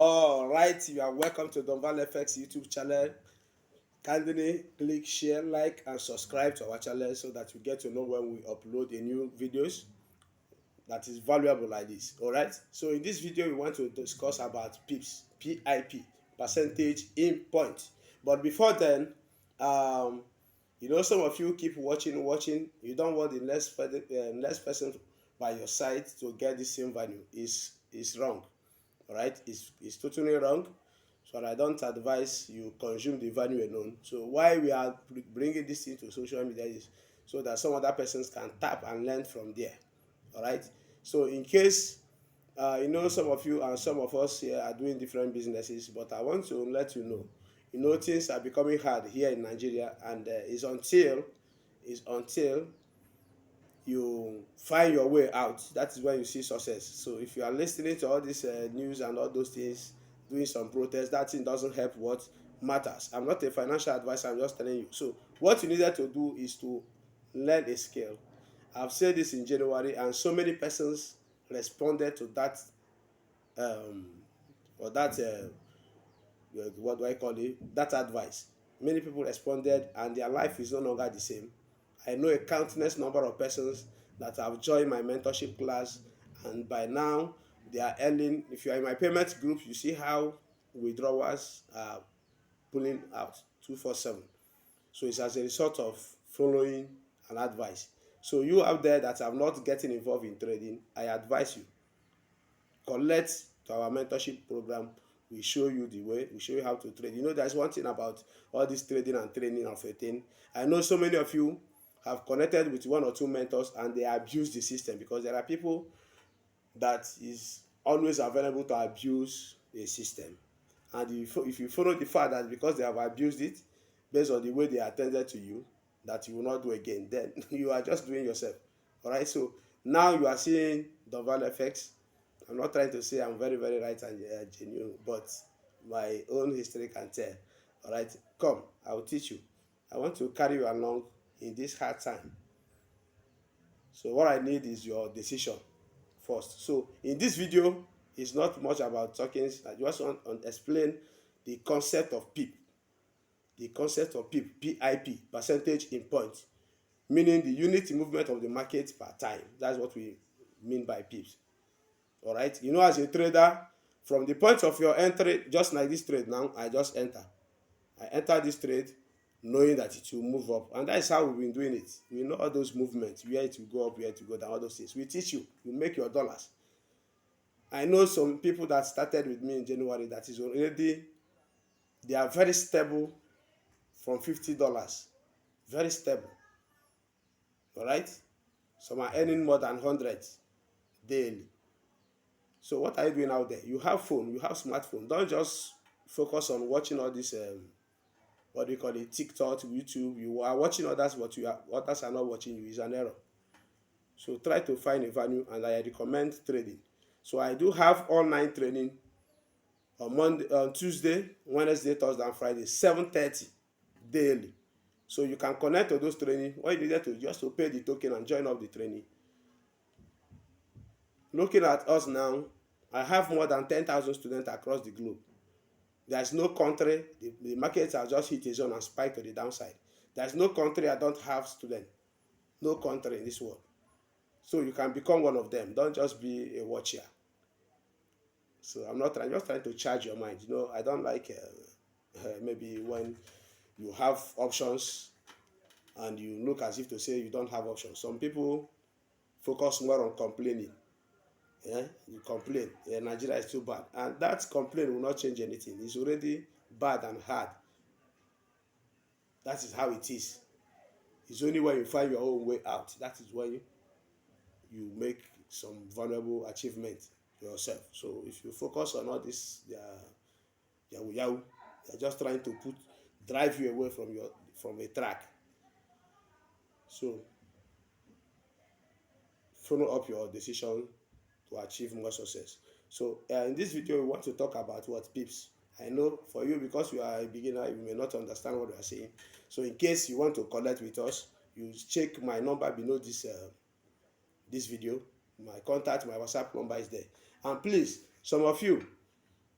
All right, you are welcome to DONVALFX YouTube channel. Kindly click share, like, and subscribe to our channel so that you get to know when we upload a new videos that is valuable like this. All right. So in this video, we want to discuss about PIPs, PIP, percentage in point. But before then, um, some of you keep watching. You don't want the next person by your side to get the same value. Is wrong. All right, it's totally wrong. So I don't advise you consume the value alone. So why we are bringing this into social media is so that some other persons can tap and learn from there. All right. So in case some of you and some of us here are doing different businesses, but I want to let you know, things are becoming hard here in Nigeria, and it's until you find your way out. That is when you see success. So if you are listening to all this news and all those things, doing some protest, that thing doesn't help what matters. I'm not a financial advisor, I'm just telling you. So what you needed to do is to learn a skill. I've said this in January, and so many persons responded to that, um, or that what do I call it, that advice. Many people responded, and their life is no longer the same. I know a countless number of persons that have joined my mentorship class, and by now they are earning. If you are in my payment group, you see how withdrawals are pulling out 247. So it's as a result of following an advice. So you out there that are not getting involved in trading, I advise you, collect to our mentorship program. We show you the way, we show you how to trade. There's one thing about all this trading and training of a thing. I know so many of you have connected with one or two mentors and they abuse the system, because there are people that is always available to abuse a system. And if you follow the fact that because they have abused it based on the way they attended to you, that you will not do again, then you are just doing yourself. All right. So now you are seeing DONVALFX. I'm not trying to say I'm very, very right and genuine, but my own history can tell. All right. Come, I will teach you. I want to carry you along in this hard time. So what I need is your decision first. So in this video, it's not much about talking. I just want to explain the concept of PIP. The concept of PIP, PIP, percentage in point, meaning the unit movement of the market per time. That's what we mean by PIPs. All right. As a trader, from the point of your entry, just like this trade now, I just enter. I enter this trade knowing that it will move up. And that is how we've been doing it. We know all those movements, where it will go up, where it will go down, all those things. We teach you. You make your dollars. I know some people that started with me in January that is already, they are very stable from $50. Very stable. All right? Some are earning more than 100 daily. So what are you doing out there? You have phone, you have smartphone. Don't just focus on watching all this what do you call it, TikTok, YouTube. You are watching others, but others are not watching you. Is an error. So try to find a value, and I recommend trading. So I do have online training on Monday, on Tuesday, Wednesday, Thursday, and Friday, 7:30 daily. So you can connect to those training. What you needed to just to pay the token and join up the training. Looking at us now, I have more than 10,000 students across the globe. There is no country, the markets have just hit a zone and spiked to the downside. There is no country I don't have students. No country in this world. So you can become one of them. Don't just be a watcher. So I'm just trying to charge your mind. I don't like maybe when you have options and you look as if to say you don't have options. Some people focus more on complaining. Yeah, you complain. Yeah, Nigeria is too bad, and that complaint will not change anything. It's already bad and hard. That is how it is. It's only when you find your own way out, that is when you make some valuable achievement for yourself. So if you focus on all this yahoo yahoo, they're just trying to drive you away from a track. So follow up your decision to achieve more success. So in this video, we want to talk about what pips. I know for you, because you are a beginner, you may not understand what we are saying. So in case you want to connect with us, you check my number below this video. My contact, my WhatsApp number is there. And please, some of you,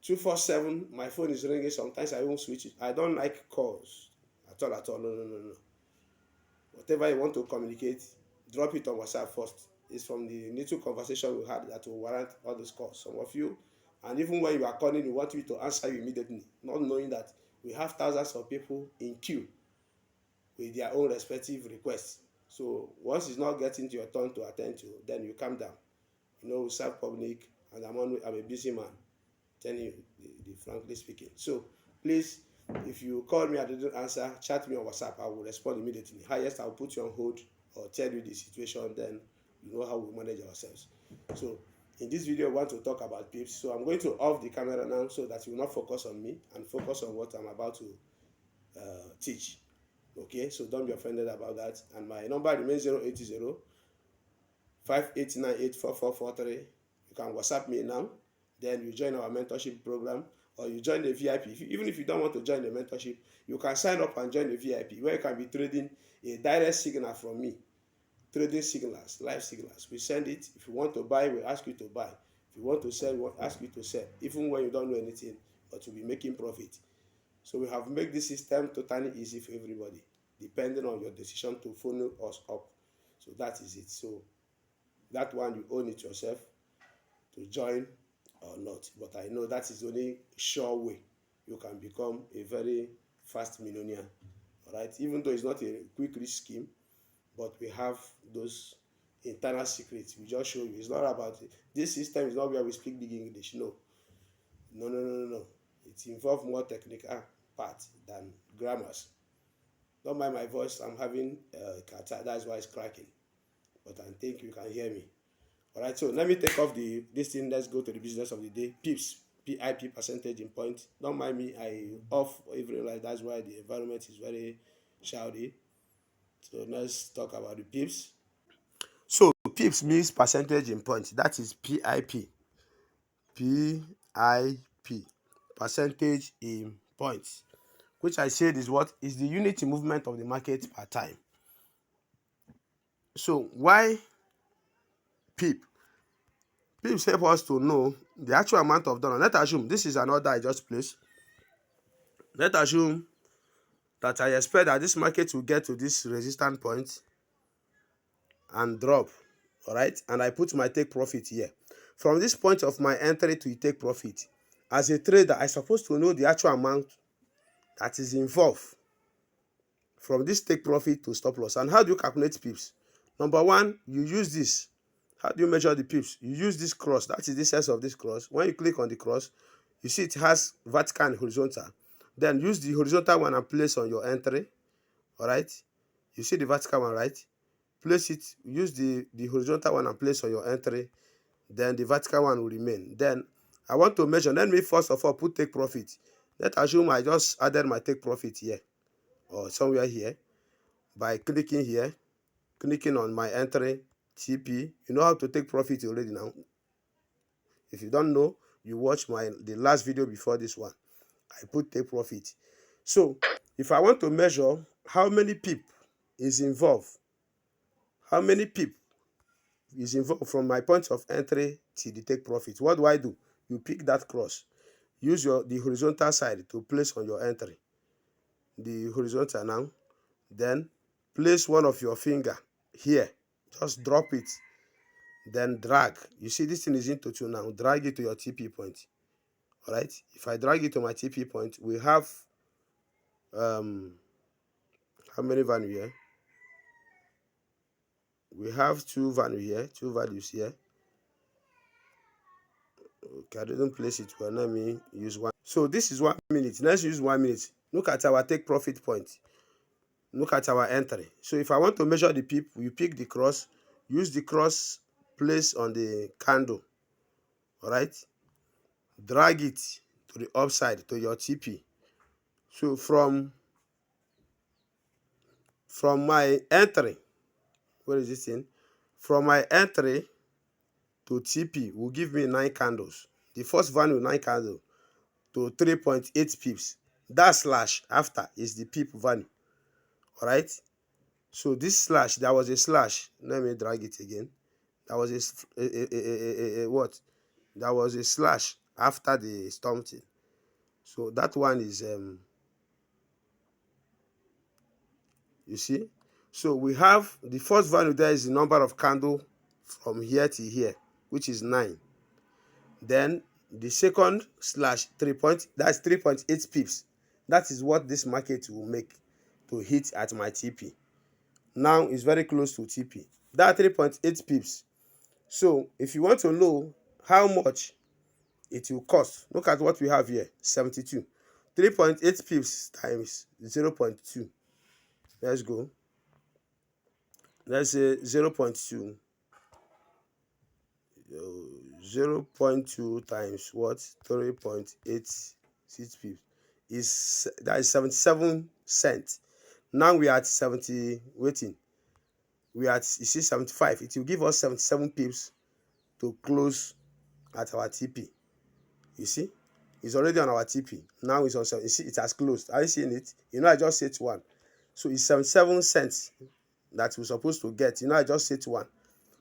247, my phone is ringing. Sometimes I won't switch it. I don't like calls at all, at all. No, no, no, no. Whatever you want to communicate, drop it on WhatsApp first. It's from the little conversation we had that will warrant all those calls. Some of you, and even when you are calling, you want me to answer you immediately, not knowing that we have thousands of people in queue with their own respective requests. So once it's not getting to your turn to attend to, then you calm down. You know, we serve public, and I'm a busy man, telling you the frankly speaking. So please, if you call me and I didn't answer, chat me on WhatsApp. I will respond immediately. Highest, I'll put you on hold or tell you the situation. Then you know how we manage ourselves. So in this video, I want to talk about pips. So I'm going to off the camera now so that you will not focus on me and focus on what I'm about to teach. Okay, so don't be offended about that. And my number remains 080 58984443. You can WhatsApp me now. Then you join our mentorship program, or you join the VIP. Even if you don't want to join the mentorship, you can sign up and join the VIP, where you can be trading a direct signal from me. Trading signals, live signals. We send it. If you want to buy, we ask you to buy. If you want to sell, we ask you to sell. Even when you don't know anything, but you'll be making profit. So we have made this system totally easy for everybody, depending on your decision to follow us up. So that is it. So that one, you own it yourself to join or not. But I know that is the only sure way you can become a very fast millionaire. All right, even though it's not a quick rich scheme, but we have those internal secrets. We just show you. It's not about it. This system is not where we speak big English. No, no, no, no, no, no. It involves more technical part than grammars. Don't mind my voice. I'm having a catarrh. That's why it's cracking. But I think you can hear me. All right, so let me take off this thing. Let's go to the business of the day. Pips, PIP, percentage in points. Don't mind me. I off every light. That's why the environment is very shouty. So let's talk about the pips. So pips means percentage in points. That is PIP. PIP, percentage in points, which I said is what is the unit in movement of the market per time. So why pip? Pips help us to know the actual amount of dollar. Let's assume this is an order I just placed. Let's assume that I expect that this market will get to this resistance point and drop. All right, and I put my take profit here. From this point of my entry to take profit, as a trader, I supposed to know the actual amount that is involved from this take profit to stop loss. And how do you calculate pips? Number one, you use this. How do you measure the pips? You use this cross. That is the size of this cross. When you click on the cross, you see it has vertical and horizontal. Then use the horizontal one and place on your entry. All right. You see the vertical one, right? Place it. Use the horizontal one and place on your entry. Then the vertical one will remain. Then I want to measure. Let me first of all put take profit. Let's assume I just added my take profit here or somewhere here by clicking here, clicking on my entry TP. You know how to take profit already now. If you don't know, you watch the last video before this one. I put take profit. So if I want to measure how many pip is involved, how many pip is involved from my point of entry to the take profit, what do? You pick that cross. Use the horizontal side to place on your entry. The horizontal now. Then place one of your finger here. Just drop it. Then drag. You see this thing is into two now. Drag it to your TP point. All right. If I drag it to my TP point, we have how many value here? We have two values here. Okay, I didn't place it well. Let me use one. So this is 1 minute. Let's use 1 minute. Look at our take profit point. Look at our entry. So if I want to measure the pip, you pick the cross, use the cross, place on the candle. All right. Drag it to the upside to your TP. So from my entry, where is this thing? From my entry to TP will give me 9 candles. The first value 9 candles to 3.8 pips. That slash after is the pip value. All right. So this slash, there was a slash. Let me drag it again. There was what? There was a slash after the something. So that one is you see. So we have the first value there is the number of candle from here to here, which is 9. Then the second slash 3 point, that's 3.8 pips. That is what this market will make to hit at my TP. Now it's very close to TP. That 3.8 pips. So if you want to know how much it will cost, look at what we have here, 72. 3.8 pips times 0.2. Let's go. Let's say 0.2. 0.2 times what? 3.86 pips is, that is 77 cents. Now we are at 70, waiting. We are at, you see, 75. It will give us 77 pips to close at our TP. You see, it's already on our TP. Now it's on 7. You see, it has closed. Are you seeing it? You know, I just said 1. So it's 77 cents that we're supposed to get. You know, I just said 1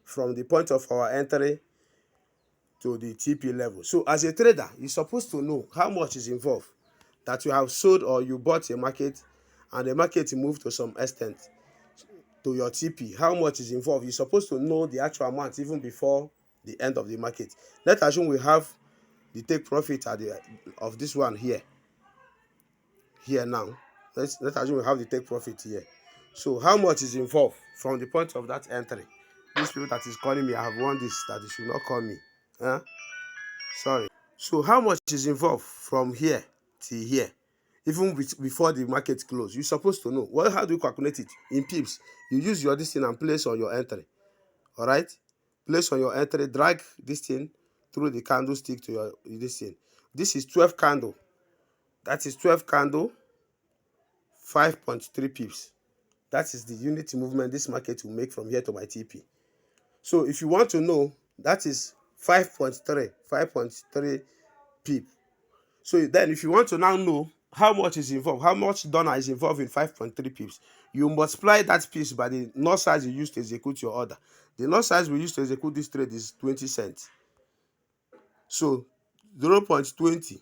from the point of our entry to the TP level. So as a trader, you're supposed to know how much is involved, that you have sold or you bought a market and the market moved to some extent to your TP. How much is involved? You're supposed to know the actual amount even before the end of the market. Let's assume we have the take profit at the of this one here now. Let's assume we have the take profit here. So how much is involved from the point of that entry? These people that is calling me, I have warned this that they should not call me. Sorry. So how much is involved from here to here, even before the market close? You're supposed to know. Well, how do you calculate it? In pips, you use your this thing and place on your entry. All right, place on your entry, drag this thing through the candlestick to your this thing. This is 12 candle. That is 12 candle, 5.3 pips. That is the unit movement this market will make from here to my TP. So if you want to know, that is 5.3 pip. So then if you want to now know how much is involved, how much dollar is involved in 5.3 pips, you multiply that pips by the lot size you use to execute your order. The lot size we use to execute this trade is 20 cents. So 0.20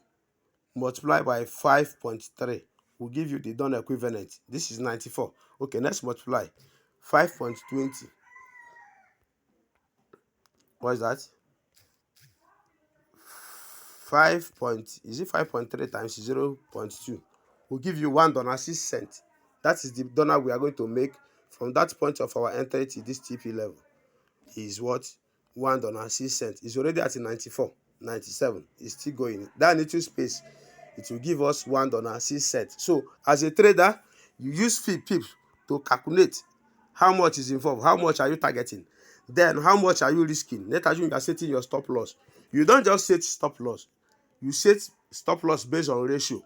multiplied by 5.3 will give you the dollar equivalent. This is 94. Okay, let's multiply 5.20. What is that? 5.3 times 0.2 will give you $1.06. That is the dollar we are going to make from that point of our entry to this TP level. Is what? $1.06. It's already at 94, 97. It's still going. That little space, it will give us $1.06. So as a trader, you use pips to calculate how much is involved, how much are you targeting, then how much are you risking. Let's assume you are setting your stop loss. You don't just set stop loss, you set stop loss based on ratio.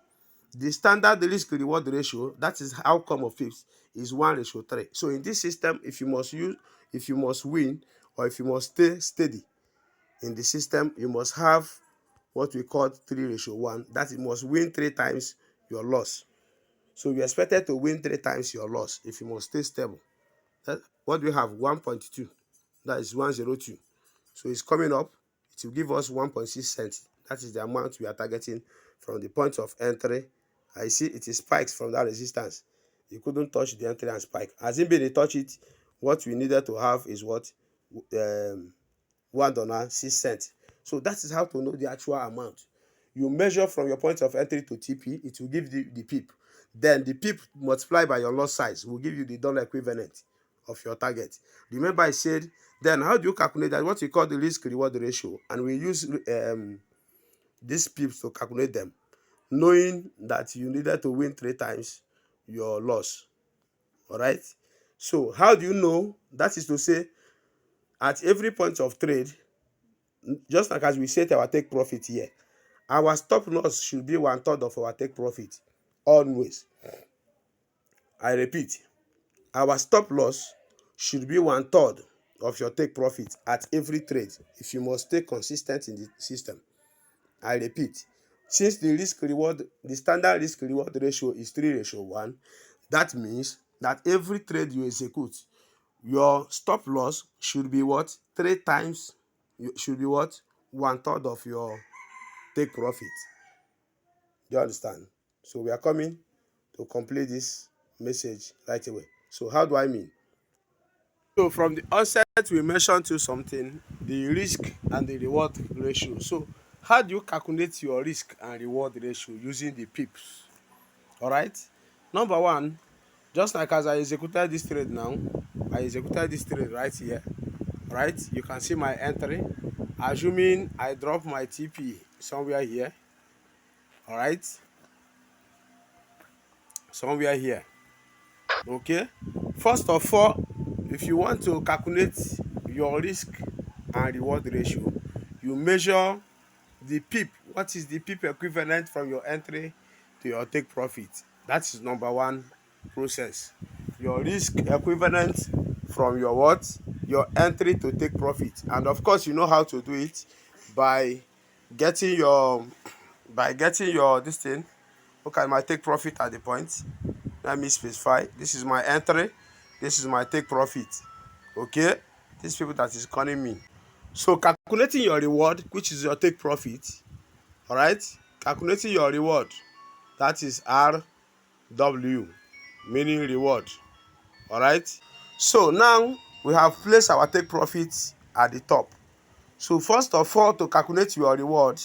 The standard risk reward ratio, that is outcome of pips, is 1:3. So in this system, if you must win, or if you must stay steady in the system, you must have what we call 3:1. That it must win 3 times your loss. So you expected to win 3 times your loss if you must stay stable. What do we have? 1.2. That is 102. So it's coming up. It will give us 1.6 cents. That is the amount we are targeting from the point of entry. I see it is spikes from that resistance. You couldn't touch the entry and spike. As it been touch it, what we needed to have is what? $1.06. So that is how to know the actual amount. You measure from your point of entry to TP, it will give the pip. Then the pip multiplied by your lot size will give you the dollar equivalent of your target. Remember I said, then how do you calculate that? What we call the risk reward ratio, and we use these pips to calculate them, knowing that you needed to win 3 times your loss. All right. So how do you know? That is to say, at every point of trade, just like as we set our take profit here, our stop loss should be 1/3 of our take profit. Always. I repeat, our stop loss should be 1/3 of your take profit at every trade if you must stay consistent in the system. I repeat, since the standard risk reward ratio is 3:1, that means that every trade you execute, your stop loss should be what? 3 times, should be what? 1/3 of your take profit. Do you understand? So we are coming to complete this message right away. So how do I mean? So from the onset, we mentioned to something, the risk and the reward ratio. So how do you calculate your risk and reward ratio using the pips? All right. Number one, just like as I executed this trade now, I executed this trade right here. Right. You can see my entry. Assuming I drop my TP somewhere here. All right. Somewhere here. Okay. First of all, if you want to calculate your risk and reward ratio, you measure the pip. What is the pip equivalent from your entry to your take profit? That is number one process. Your risk equivalent from your what? Your entry to take profit. And of course, you know how to do it by getting your this thing. Okay, my take profit at the point. Let me specify. This is my entry. This is my take profit. Okay, these people that is calling me. So calculating your reward, which is your take profit. All right, calculating your reward, that is RW, meaning reward. All right. So now we have placed our take profit at the top. So first of all, to calculate your reward,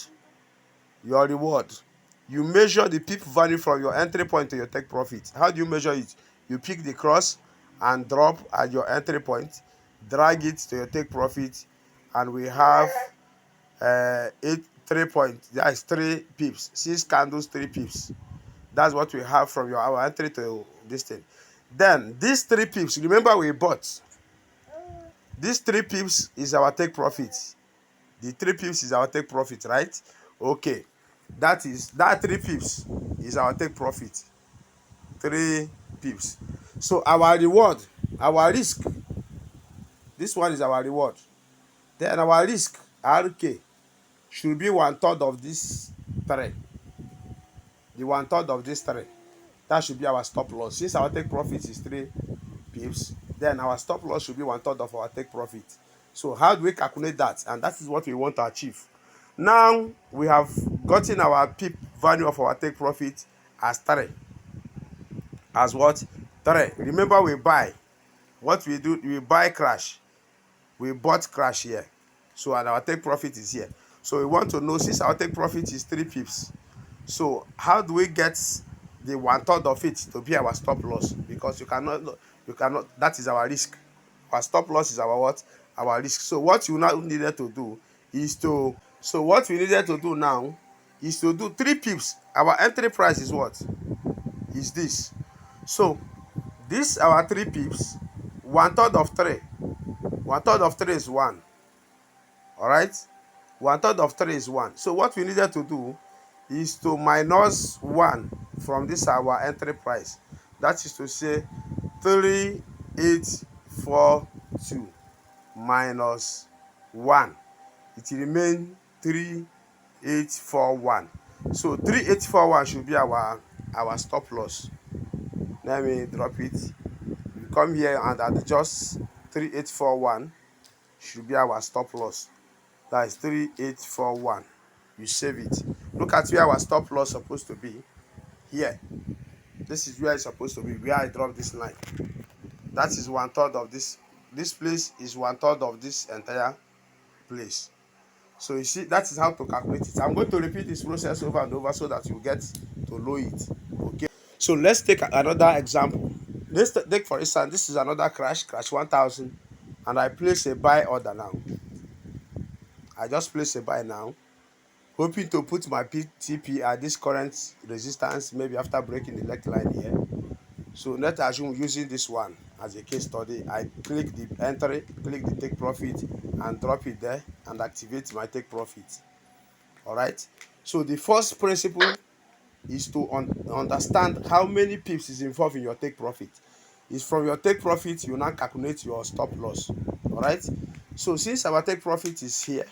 you measure the pip value from your entry point to your take profit. How do you measure it? You pick the cross and drop at your entry point, drag it to your take profit, and we have 3 points. That is 3 pips. 6 candles, 3 pips. That's what we have from our entry to this thing. Then these 3 pips, remember we bought. These 3 pips is our take profit. The 3 pips is our take profit, right? Okay. That 3 pips is our take profit. 3 pips. So our reward, our risk, this one is our reward. Then our risk, RK, should be 1/3 of this 3. The 1/3 of this 3. That should be our stop loss. Since our take profit is 3 pips, then our stop loss should be 1/3 of our take profit. So how do we calculate that? And that is what we want to achieve. Now we have gotten our pip value of our take profit as 3. As what? 3. Remember we buy. What we do, we buy crash. We bought crash here. So and our take profit is here. So we want to know, since our take profit is 3 pips. So how do we get the 1/3 of it to be our stop loss? Because you cannot, that is our risk. Our stop loss is our what? Our risk. So what you now needed to do is to, what we needed to do now is to do 3 pips. Our entry price is what? Is this. So this our 3 pips, 1/3 of 3. 1/3 of 3 is 1. All right. 1/3 of 3 is 1. So what we needed to do is to minus 1 from this our entry price. That is to say 3842 minus 1. It remains 3841. So 3841 should be our stop loss. Let me drop it. We come here and adjust 3841 should be our stop loss. That is 3841. You save it. Look at where our stop loss is supposed to be. Here. This is where it's supposed to be, where I drop this line. That is 1/3 of this. This place is 1/3 of this entire place. So you see, that is how to calculate it. I'm going to repeat this process over and over so that you get to know it. Okay. So let's take another example. Let's take, for instance, this is another crash 1000, and I place a buy order now. I just place a buy now, hoping to put my TP at this current resistance, maybe after breaking the neckline here. So let's assume using this one as a case study. I click the entry, click the take profit, and drop it there and activate my take profit. All right. So the first principle is to understand how many pips is involved in your take profit. Is from your take profit you now calculate your stop loss. All right. So since our take profit is here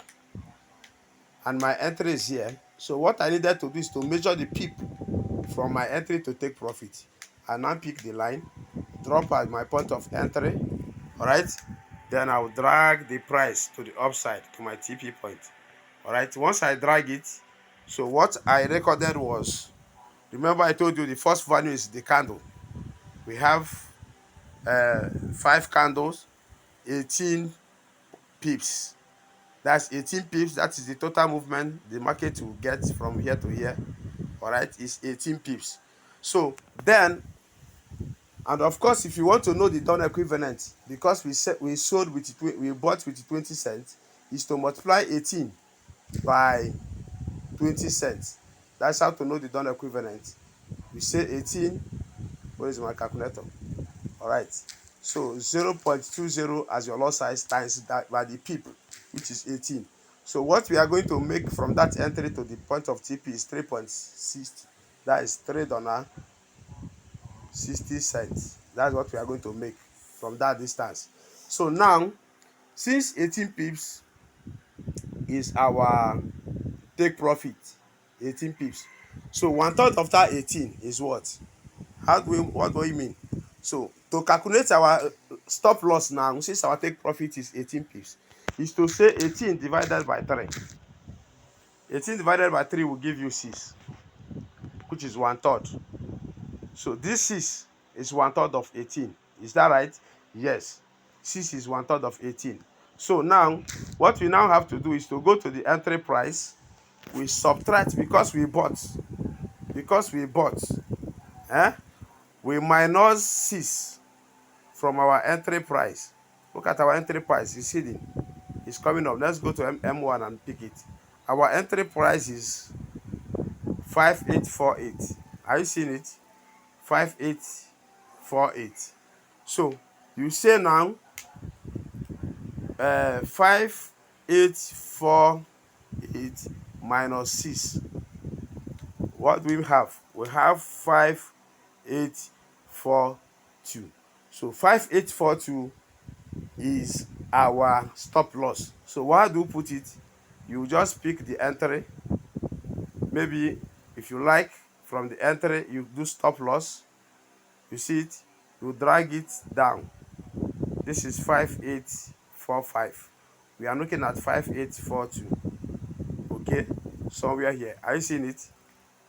and my entry is here, so what I needed to do is to measure the pip from my entry to take profit. I now pick the line, drop at my point of entry. All right. Then I will drag the price to the upside to my TP point. All right. Once I drag it, So what I recorded was, remember I told you the first value is the candle. We have 5 candles, 18 pips. That's 18 pips. That is the total movement the market will get from here to here. All right, is 18 pips. So then, and of course, if you want to know the dollar equivalent, because we sold with we bought with 20 cents, is to multiply 18 by 20 cents. That's how to know the dollar equivalent. We say 18. Where is my calculator? All right. So 0.20 as your lot size times that by the pip, which is 18. So what we are going to make from that entry to the point of TP is 3.60. That is $3.60. That's what we are going to make from that distance. So now, since 18 pips is our take profit, 18 pips. So 1/3 of that 18 is what? What do you mean? So to calculate our stop loss now, since our take profit is 18 pips, is to say 18 divided by 3. 18 divided by 3 will give you 6, which is 1/3. So this 6 is 1/3 of 18. Is that right? Yes. 6 is 1/3 of 18. So now, what we now have to do is to go to the entry price. We subtract because we bought. Eh? We minus 6 from our entry price. Look at our entry price. It's hidden. It's coming up. Let's go to M1 and pick it. Our entry price is 5848. Are you seeing it? 5848. So you say now 5848 minus 6. What do we have? We have 5842. So 5842 is our stop loss. So where do you put it? You just pick the entry. Maybe if you like, from the entry you do stop loss. You see it, you drag it down. This is 5845. We are looking at 5842. Okay, somewhere here. Are you seeing it?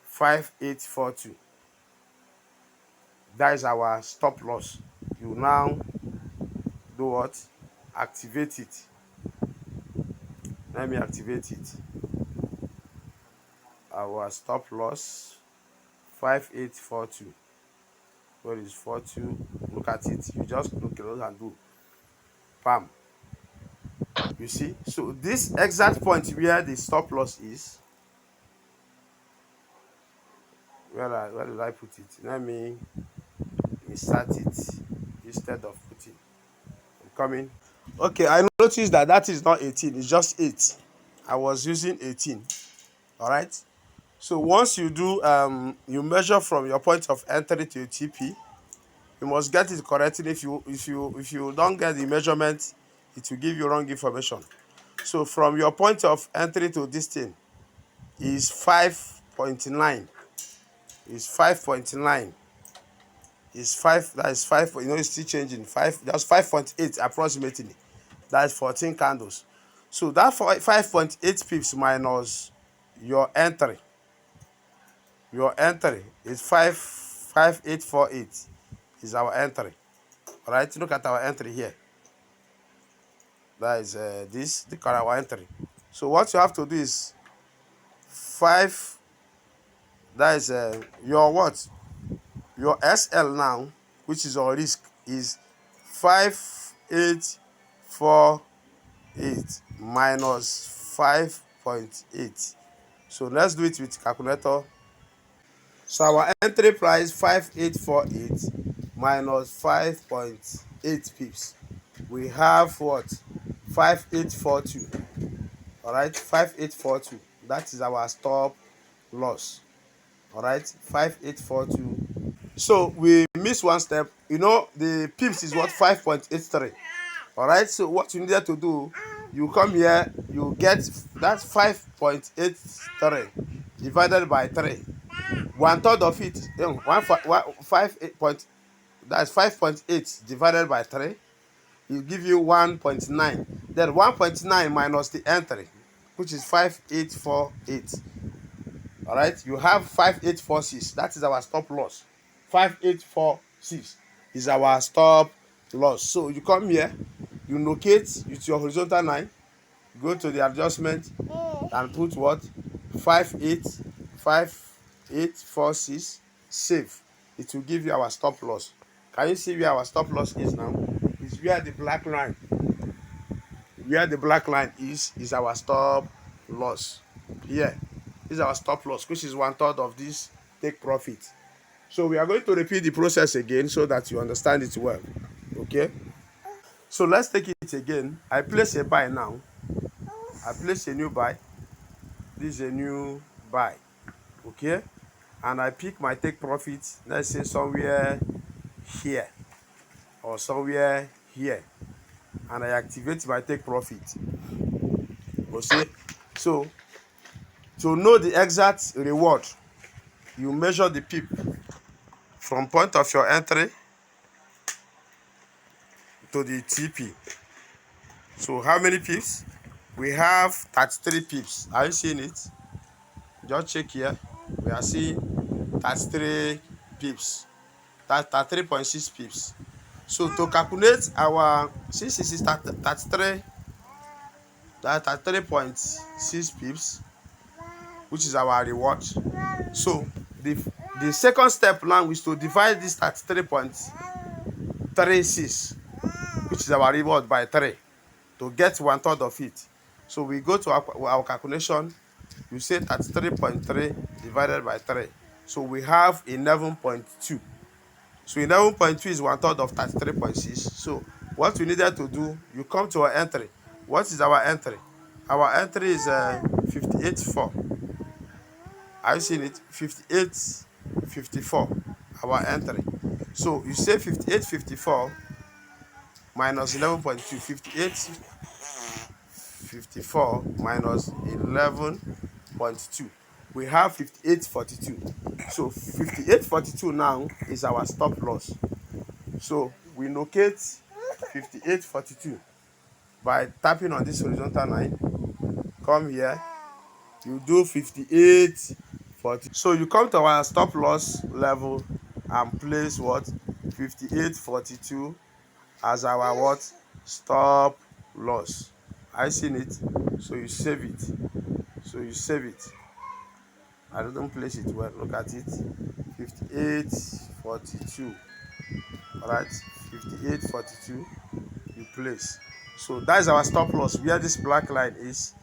5842. That is our stop loss. You now do what? Activate it. Let me activate it. Our stop loss 5842. Where is 42? Look at it. You just look at it and do bam. You see? So this exact point where the stop loss is, where did I put it? Let me insert it instead of putting. I'm coming. Okay, I noticed that is not 18. It's just 8. I was using 18. All right. So once you do, you measure from your point of entry to your TP. You must get it correctly. If you don't get the measurement, it will give you wrong information. So from your point of entry to this thing is 5.9. Is 5.9. Is 5. That is 5. You know, it's still changing. 5. That's 5.8 approximately. That's 14 candles. So that 5.8 pips minus your entry. Your entry is 5848 is our entry. All right, look at our entry here. That is the our entry. So what you have to do is 5. That is your what? Your SL now, which is your risk, is 5848 minus 5.8. So let's do it with calculator. So our entry price 5848 minus 5.8 pips. We have what? 5842. All right, 5842. That is our stop loss. All right, 5842. So we missed one step. You know, the pips is what? 5.83. All right, so what you needed to do, you come here, you get that's 5.83 divided by 3. 1/3 of it, that's 5.8 divided by 3. Will give you 1.9. Then 1.9 minus the entry, which is 5848. All right, you have 5846. That is our stop loss. 5846 is our stop loss. So you come here, you locate with your horizontal line, go to the adjustment and put what? 5846, save. It will give you our stop loss. Can you see where our stop loss is now? It's where the black line, is our stop loss. Here is our stop loss, which is 1/3 of this take profit. So we are going to repeat the process again so that you understand it well. Okay, so let's take it again. I place a buy now. I place a new buy. This is a new buy. Okay, and I pick my take profit, let's say somewhere here or somewhere here, and I activate my take profit. Okay, so to know the exact reward, you measure the pip from point of your entry to the TP. So how many pips? We have 33 pips. Are you seeing it? Just check here. We are seeing 33 pips. That's 33.6 pips. So to calculate our, since this is 33, that 33.6 pips, which is our reward. So the second step now is to divide this 33.36, which is our reward, by 3 to get 1/3 of it. So we go to our calculation. You say 33.3 divided by 3. So we have 11.2. So 11.2 is 1/3 of 33.6. So what we needed to do, you come to our entry. What is our entry? Our entry is 58.4. Are you seeing it? 58.54. Our entry. So you say 58.54 minus 11.2. 58.54 minus 11.2. We have 58.42. So 58.42 now is our stop loss. So we locate 58.42 by tapping on this horizontal line. Come here, you do 58.42. So you come to our stop loss level and place what? 58.42 as our what? Stop loss. I seen it. So you save it. I didn't place it well. Look at it. 58.42. Alright, 58.42. You place. So that is our stop loss. Where this black line is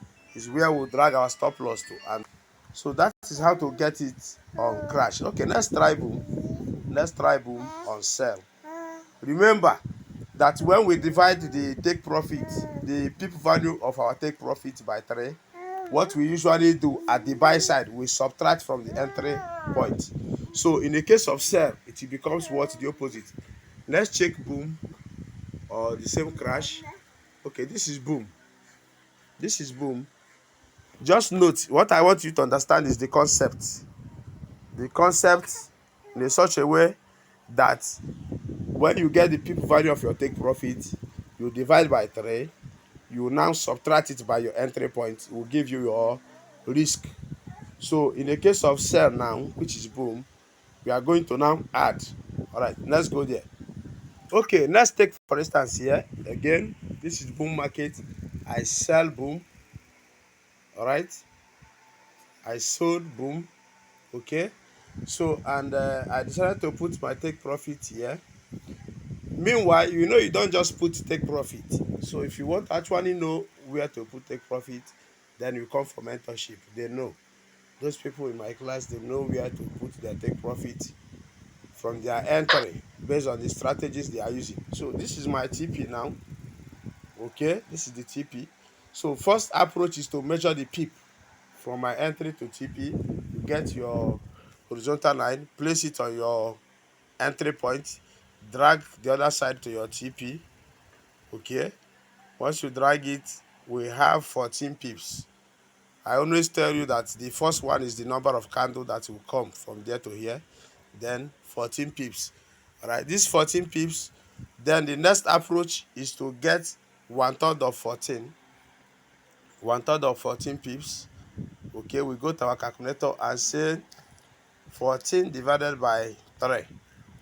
where we'll drag our stop loss to. And so that is how to get it on crash. Okay, let's try boom. Let's try boom on sell. Remember that when we divide the take profit, the pip value of our take profit by 3, what we usually do at the buy side, we subtract from the entry point. So in the case of sell, it becomes what? The opposite. Let's check boom or the same crash. Okay, this is boom. This is boom. Just note, what I want you to understand is the concept. The concept in such a way that when you get the pip value of your take profit, you divide by 3, you now subtract it by your entry point. It will give you your risk. So in the case of sell now, which is boom, we are going to now add. All right, let's go there. Okay, let's take for instance here again. This is boom market. I sell boom. All right, I sold boom. Okay, so and I decided to put my take profit here. Meanwhile, you don't just put take profit. So if you want to actually know where to put take profit, then you come for mentorship. They know. Those people in my class, they know where to put their take profit from their entry based on the strategies they are using. So this is my TP now. Okay, this is the TP. So first approach is to measure the pip from my entry to TP. You get your horizontal line, place it on your entry point, drag the other side to your TP. Okay, once you drag it, we have 14 pips. I always tell you that the first one is the number of candle that will come from there to here, then 14 pips. All right, these 14 pips, then the next approach is to get 1/3 of 14 pips. Okay, we go to our calculator and say 14 divided by 3.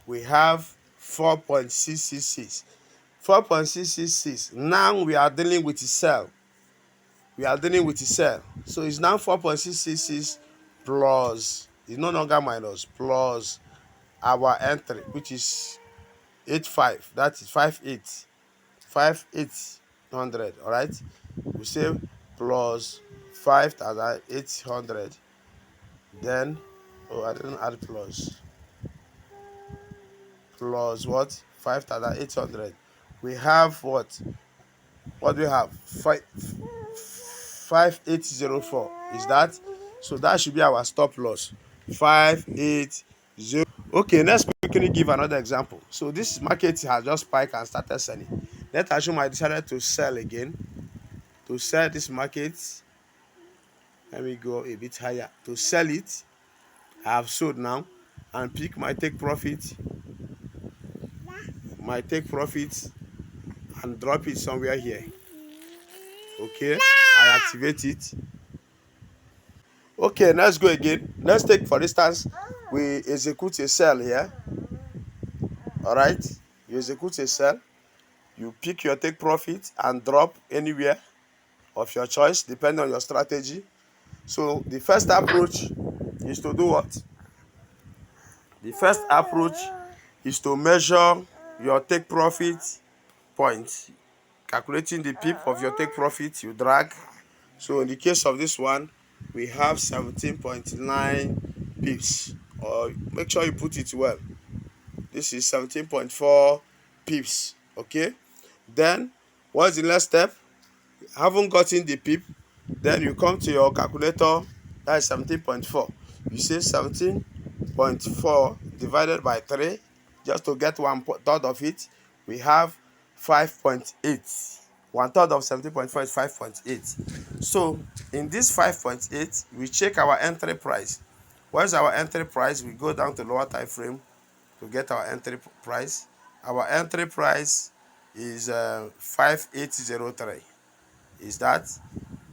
We have 4.666. 4.666. Now we are dealing with the cell. So it's now 4.666 plus, it's no longer minus, plus our entry, which is 85. That is 5800. All right. We say plus 5800. Then, oh, I didn't add plus what? 5800. We have what? What do we have? 5804. Is that? So that should be our stop loss. 580. Okay, let's quickly give another example. So this market has just spiked and started selling. Let's assume I decided to sell again. To sell this market, let me go a bit higher. To sell it, I have sold now and pick my take profit, and drop it somewhere here. Okay, I activate it. Okay, let's go again. Let's take, for instance, we execute a sell here. All right, you execute a sell, you pick your take profit and drop anywhere of your choice depending on your strategy. So the first approach is to do what? The first approach is to measure your take profit point, calculating the pip of your take profit, you drag. So in the case of this one, we have 17.9 pips, or make sure you put it well. This is 17.4 pips. Okay, then what's the next step? Haven't gotten the pip, then you come to your calculator. That is 17.4. You say 17.4 divided by 3, just to get 1/3 of it. We have 5.8. 1/3 of 17.4 is 5.8. So in this 5.8, we check our entry price. What is our entry price? We go down to lower time frame to get our entry price. Our entry price is 5803. Is that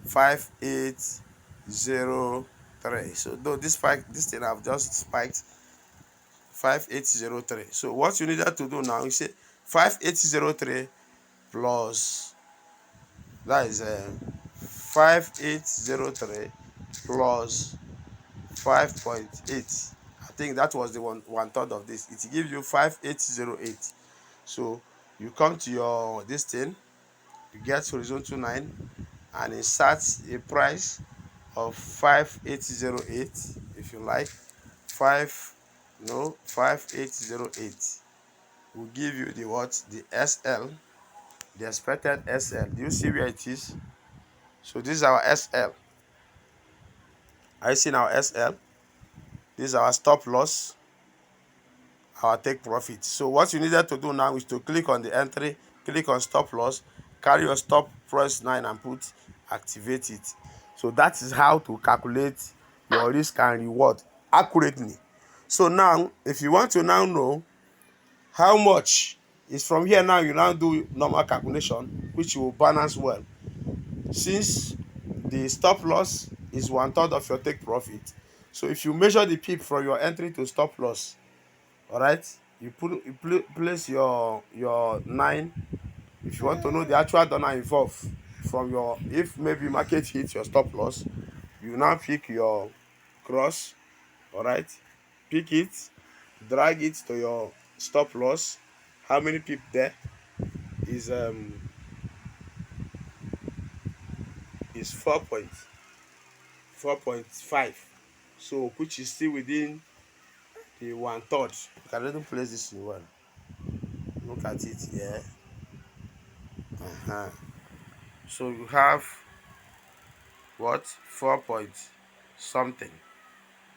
5803? So though this thing have just spiked 5803. So what you needed to do now is say 5803 plus, that is 5803 plus 5.8. I think that was the one third of this. It gives you 5808. So you come to your this thing, you get horizontal 9 and insert a price of 5808. If you like, 5808 will give you the what? The SL, the expected SL. Do you see where it is? So this is our SL. Are you seeing our SL? This is our stop loss, our take profit. So what you needed to do now is to click on the entry, click on stop loss, carry your stop, press 9 and put activate it. So that is how to calculate your risk and reward accurately. So now if you want to now know how much is from here, now you now do normal calculation, which will balance well. Since the stop loss is 1/3 of your take profit, so if you measure the pip from your entry to stop loss, all right, you place your 9. If you want to know the actual dollar involved from your, if maybe market hits your stop loss, you now pick your cross. All right, pick it, drag it to your stop loss. How many pip there is 4.5, so which is still within the 1/3. You can even place this in well. Look at it here. So you have what? 4 point something,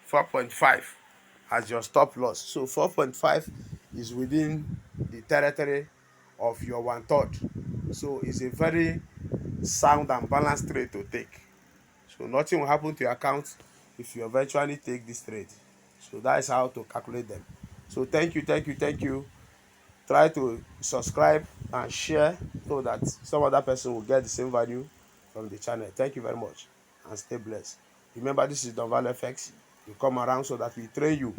4.5 as your stop loss. So 4.5 is within the territory of your 1/3. So it's a very sound and balanced trade to take. So nothing will happen to your account if you eventually take this trade. So that is how to calculate them. So thank you. Try to subscribe and share so that some other person will get the same value from the channel. Thank you very much and stay blessed. Remember, this is DONVALFX. You come around so that we train you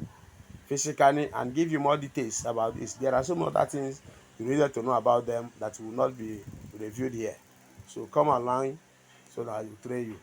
physically and give you more details about this. There are some other things you needed to know about them that will not be reviewed here. So come along so that I will train you.